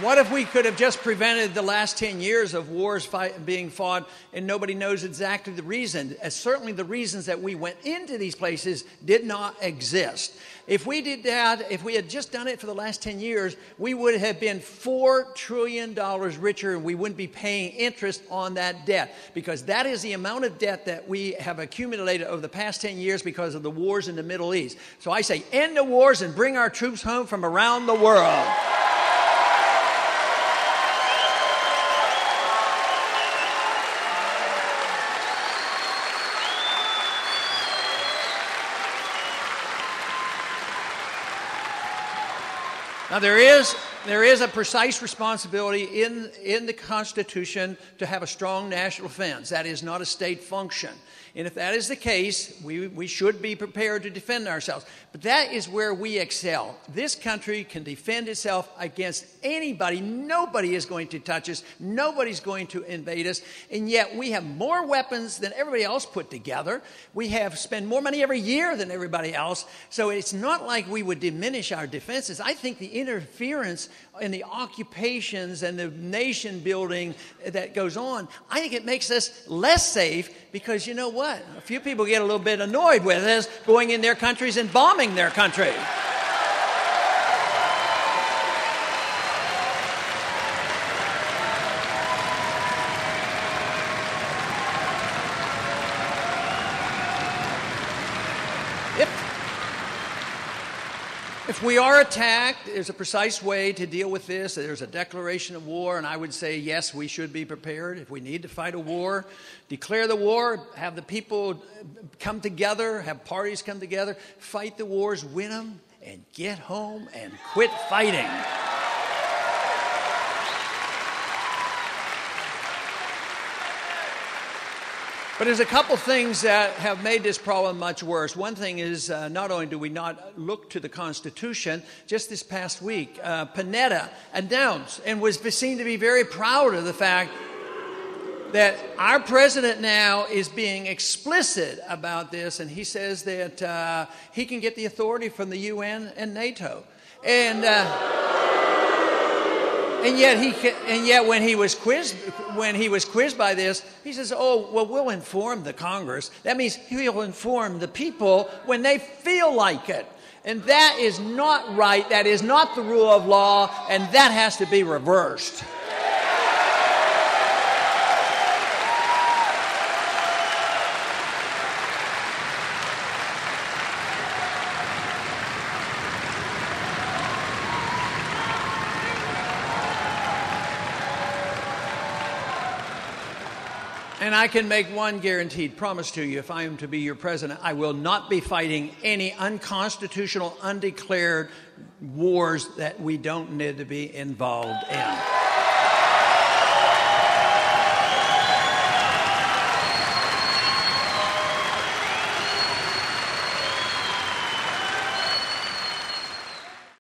What if we could have just prevented the last 10 years of wars being fought and nobody knows exactly the reason? Certainly the reasons that we went into these places did not exist. If we did that, if we had just done it for the last 10 years, we would have been $4 trillion richer and we wouldn't be paying interest on that debt, because that is the amount of debt that we have accumulated over the past 10 years because of the wars in the Middle East. So I say end the wars and bring our troops home from around the world. Now, there is a precise responsibility in the Constitution to have a strong national defense. That is not a state function. And if that is the case, we should be prepared to defend ourselves. But that is where we excel. This country can defend itself against anybody. Nobody is going to touch us. Nobody's going to invade us. And yet we have more weapons than everybody else put together. We spend more money every year than everybody else. So it's not like we would diminish our defenses. I think the interference in the occupations and the nation building that goes on, I think it makes us less safe, because you know what? A few people get a little bit annoyed with us going in their countries and bombing their country. If we are attacked, there's a precise way to deal with this. There's a declaration of war, and I would say, yes, we should be prepared. If we need to fight a war, declare the war, have the people come together, have parties come together, fight the wars, win them, and get home and quit fighting. But there's a couple things that have made this problem much worse. One thing is, not only do we not look to the Constitution, just this past week, Panetta announced and was seen to be very proud of the fact that our president now is being explicit about this, and he says that he can get the authority from the UN and NATO. And yet when he was quizzed by this, he says, "Oh, well, we'll inform the Congress." That means he'll inform the people when they feel like it. And that is not right. That is not the rule of law, and that has to be reversed. And I can make one guaranteed promise to you. If I am to be your president, I will not be fighting any unconstitutional, undeclared wars that we don't need to be involved in.